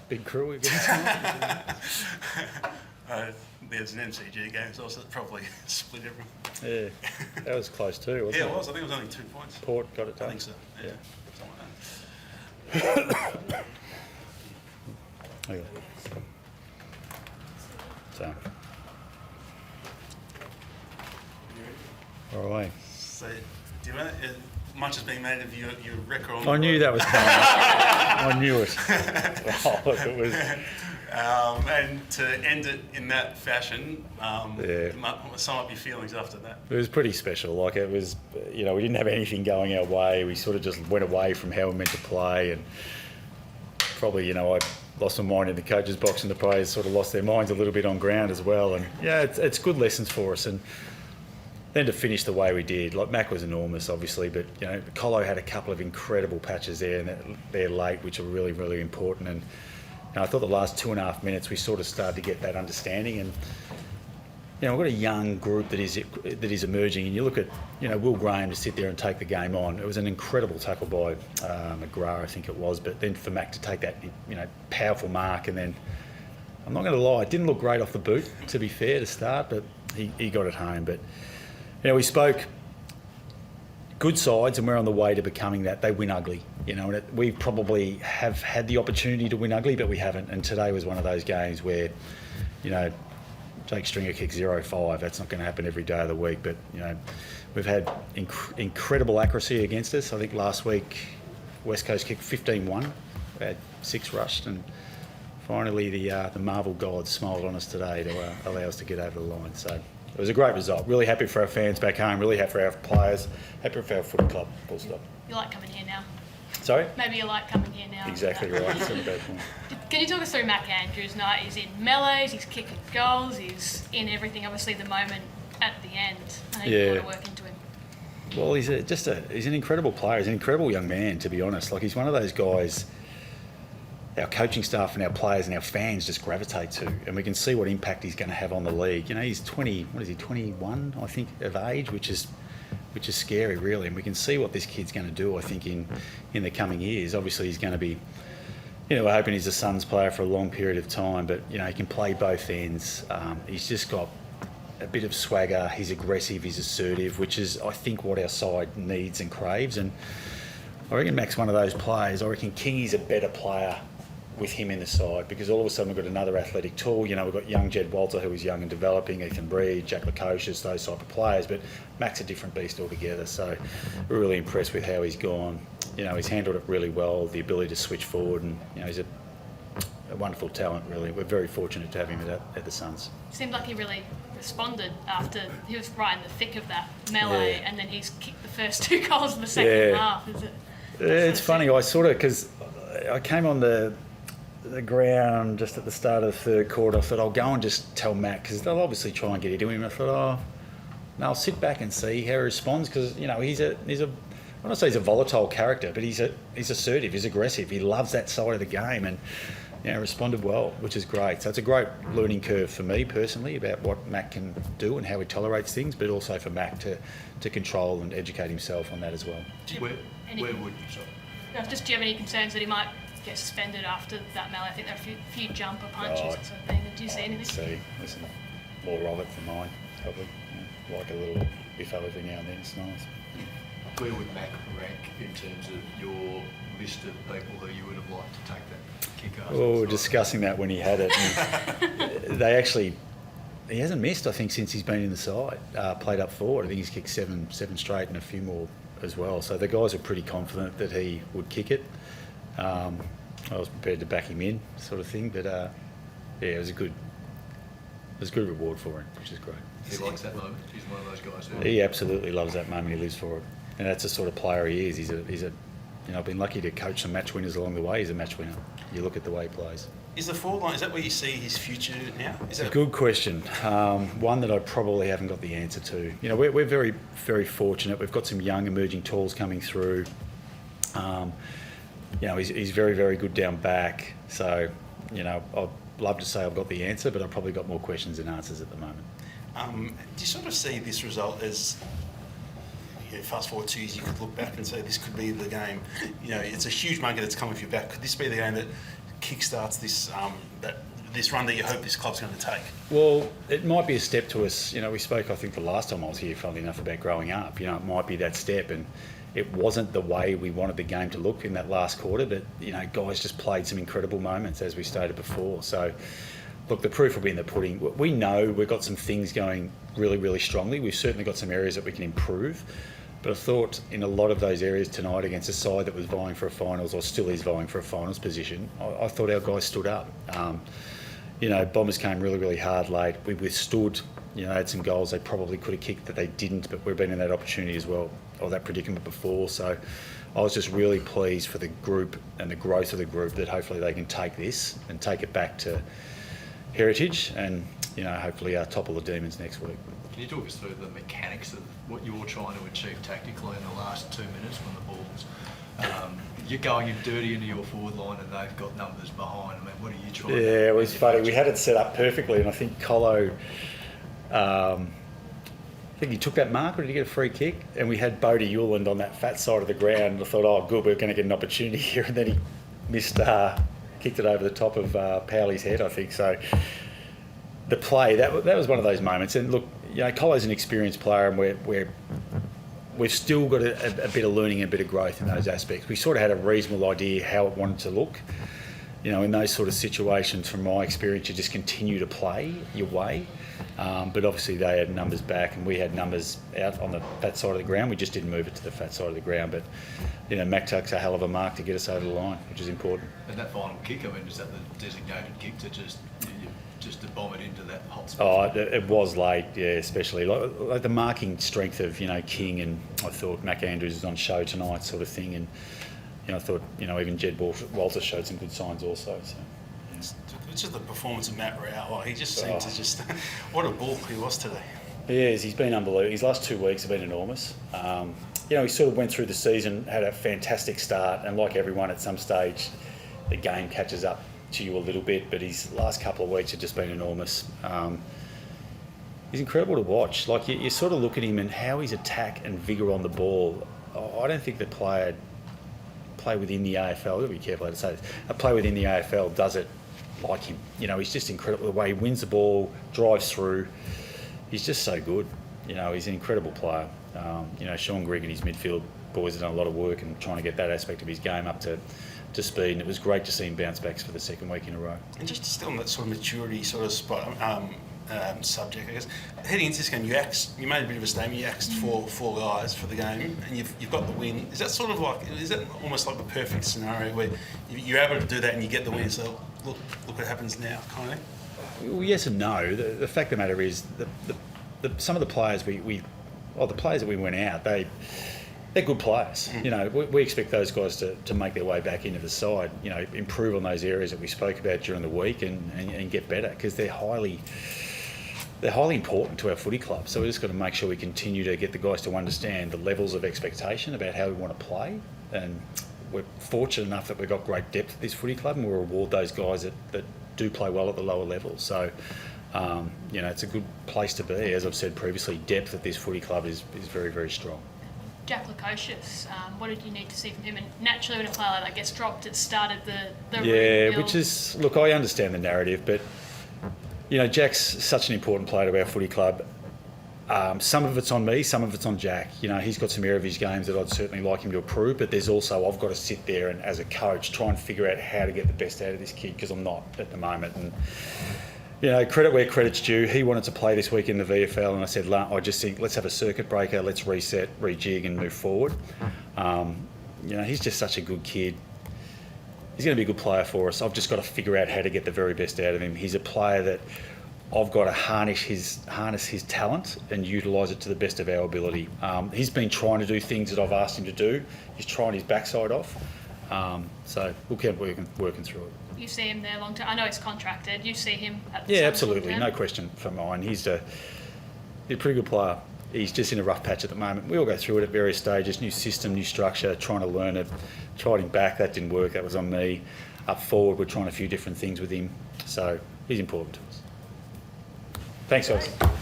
big crew against them. There's an MCG game, so it probably split everyone. Yeah, that was close too, wasn't it? Yeah, it was. I think it was only 2 points. Port got it done. I think so. Yeah. Yeah. So, all right. So, do you want much has been made of your record? I knew that was coming. I knew it. Oh, look, it was. And to end it in that fashion, sum up your feelings after that. It was pretty special. Like, it was, we didn't have anything going our way. We sort of just went away from how we meant to play, and probably, I lost my mind in the coach's box, and the players sort of lost their minds a little bit on ground as well. And yeah, it's good lessons for us. And then to finish the way we did, like, Mac was enormous, obviously, but Colo had a couple of incredible patches there, and they're late, which are really, really important. And I thought the last 2.5 minutes we sort of started to get that understanding. And we've got a young group that is emerging, and you look at Will Graham to sit there and take the game on. It was an incredible tackle by McGrath, I think it was, but then for Mac to take that powerful mark, and then I'm not going to lie, it didn't look great off the boot, to be fair, to start, but he got it home. But we spoke good sides, and we're on the way to becoming that. They win ugly, and we probably have had the opportunity to win ugly, but we haven't. And today was one of those games where Jake Stringer kicked 0-5. That's not going to happen every day of the week, but we've had incredible accuracy against us. I think last week West Coast kicked 15-1. We had 6 rushed, and finally the Marvel gods smiled on us today to allow us to get over the line. So it was a great result. Really happy for our fans back home. Really happy for our players. Happy for our footy club. Full stop. You like coming here now? Sorry? Maybe you like coming here now. Exactly right. That's a great point. Can you talk us through Mac Andrews' night? He's in mellows, he's kicking goals, he's in everything. Obviously, the moment at the end, I know you want to work into him. Well, he's an incredible player. He's an incredible young man, to be honest. Like, he's one of those guys our coaching staff and our players and our fans just gravitate to, and we can see what impact he's going to have on the league. He's 21, I think, of age, which is scary, really, and we can see what this kid's going to do, I think, in the coming years. Obviously, he's going to be, we're hoping he's a Suns player for a long period of time, but, he can play both ends. He's just got a bit of swagger. He's aggressive, he's assertive, which is, I think, what our side needs and craves. And I reckon Mac's one of those players. I reckon Kingy's a better player with him in the side, because all of a sudden we've got another athletic tool. We've got young Jed Walter, who is young and developing, Ethan Breed, Jack Lukosius, those type of players, but Mac's a different beast altogether. So we're really impressed with how he's gone. He's handled it really well, the ability to switch forward, and he's a wonderful talent, really. We're very fortunate to have him at the Suns. Seemed like he really responded after he was right in the thick of that melee, and then he's kicked the first 2 goals of the second half. Is it? It's funny, because I came on the ground just at the start of the third quarter. I thought, I'll go and just tell Mac, because they'll obviously try and get into him. I thought, I'll sit back and see how he responds, because he's a I don't want to say he's a volatile character, but he's assertive, he's aggressive, he loves that side of the game, and responded well, which is great. So it's a great learning curve for me personally about what Mac can do and how he tolerates things, but also for Mac to control and educate himself on that as well. Where would you? Just, do you have any concerns that he might get suspended after that melee? I think there are a few jumper punches and sort of thing. Do you see anything? Listen, more of it than mine, probably. Like a little biff every now and then, it's nice. Where would Mac rank in terms of your list of people who you would have liked to take that kick after? Oh, discussing that when he had it. He hasn't missed, I think, since he's been in the side, played up forward. I think he's kicked seven straight and a few more as well. So the guys are pretty confident that he would kick it. I was prepared to back him in, sort of thing. But it was a good reward for him, which is great. He likes that moment. He's one of those guys who... He absolutely loves that moment. He lives for it, and that's the sort of player he is. He's a I've been lucky to coach some match winners along the way. He's a match winner. You look at the way he plays. Is the forward line, is that where you see his future now? It's a good question. One that I probably haven't got the answer to. We're very, very fortunate. We've got some young emerging tools coming through. He's very, very good down back. So, I'd love to say I've got the answer, but I've probably got more questions than answers at the moment. Do you sort of see this result as, fast forward 2 years, you could look back and say this could be the game? It's a huge monkey that's come off your back. Could this be the game that kickstarts this run that you hope this club's going to take? Well, it might be a step to us. We spoke, I think, the last time I was here, funnily enough, about growing up. It might be that step, and it wasn't the way we wanted the game to look in that last quarter, but, guys just played some incredible moments, as we stated before. So, look, the proof will be in the pudding. We know we've got some things going really, really strongly. We've certainly got some areas that we can improve. But I thought in a lot of those areas tonight against a side that was vying for a finals, or still is vying for a finals position, I thought our guys stood up. Bombers came really, really hard late. We withstood, had some goals they probably could have kicked that they didn't, but we've been in that opportunity as well, or that predicament before. So I was just really pleased for the group and the growth of the group that hopefully they can take this and take it back to heritage and, hopefully topple the Demons next week. Can you talk us through the mechanics of what you're trying to achieve tactically in the last 2 minutes when the ball's... you're going in dirty into your forward line and they've got numbers behind. What are you trying to do? Yeah, it was funny. We had it set up perfectly, and I think Colo... I think he took that mark, or did he get a free kick? And we had Bodie Euland on that fat side of the ground. And I thought, oh, good, we're going to get an opportunity here. And then he missed, kicked it over the top of Powley's head, I think. So the play, that was one of those moments. And look, Colo's an experienced player, and we've still got a bit of learning and a bit of growth in those aspects. We sort of had a reasonable idea how it wanted to look. In those sort of situations, from my experience, you just continue to play your way. But obviously they had numbers back and we had numbers out on the fat side of the ground. We just didn't move it to the fat side of the ground. But, Mac tuck's a hell of a mark to get us over the line, which is important. And that final kick, is that the designated kick to just to bomb it into that hot spot? Oh, it was late, yeah, especially. Like the marking strength of, King, and I thought Mac Andrews is on show tonight sort of thing. And, I thought, even Jed Walter showed some good signs also. So. It's just the performance of Matt Rowell. He just seemed to just... what a bull he was today. He is. He's been unbelievable. His last 2 weeks have been enormous. He sort of went through the season, had a fantastic start, and like everyone at some stage, the game catches up to you a little bit, but his last couple of weeks have just been enormous. He's incredible to watch. Like, you sort of look at him and how his attack and vigour on the ball. I don't think the play within the AFL, I've got to be careful how to say this, a player within the AFL does it like him. He's just incredible. The way he wins the ball, drives through, he's just so good. He's an incredible player. Sean Grigg and his midfield boys have done a lot of work in trying to get that aspect of his game up to speed, and it was great to see him bounce back for the second week in a row. And just still in that sort of maturity sort of spot, subject, I guess. Heading into this game, you made a bit of a statement. You axed four guys for the game, and you've got the win. Is that almost like the perfect scenario where you're able to do that and you get the win? So look what happens now, kind of. Well, yes and no. The fact of the matter is, some of the players the players that we went out, they're good players. We expect those guys to make their way back into the side. Improve on those areas that we spoke about during the week and get better, because they're highly important to our footy club. So we've just got to make sure we continue to get the guys to understand the levels of expectation about how we want to play. And we're fortunate enough that we've got great depth at this footy club, and we'll reward those guys that do play well at the lower levels. So, it's a good place to be. As I've said previously, depth at this footy club is very, very strong. Jack Lukosius, what did you need to see from him? And naturally, when a player like that gets dropped, it started the rebuild. Which is, look, I understand the narrative, but Jack's such an important player to our footy club. Some of it's on me, some of it's on Jack. He's got some area of his games that I'd certainly like him to improve, but there's also, I've got to sit there and, as a coach, try and figure out how to get the best out of this kid, because I'm not at the moment. And credit where credit's due. He wanted to play this week in the VFL, and I said, I just think let's have a circuit breaker, let's reset, rejig, and move forward. He's just such a good kid. He's going to be a good player for us. I've just got to figure out how to get the very best out of him. He's a player that I've got to harness his talent and utilise it to the best of our ability. He's been trying to do things that I've asked him to do. He's trying his backside off. So we'll keep working through it. You see him there long term. I know he's contracted. You see him at the Yeah, absolutely. No question for mine. He's a pretty good player. He's just in a rough patch at the moment. We all go through it at various stages. New system, new structure, trying to learn it. Tried him back. That didn't work. That was on me. Up forward, we're trying a few different things with him. So he's important to us. Thanks, guys.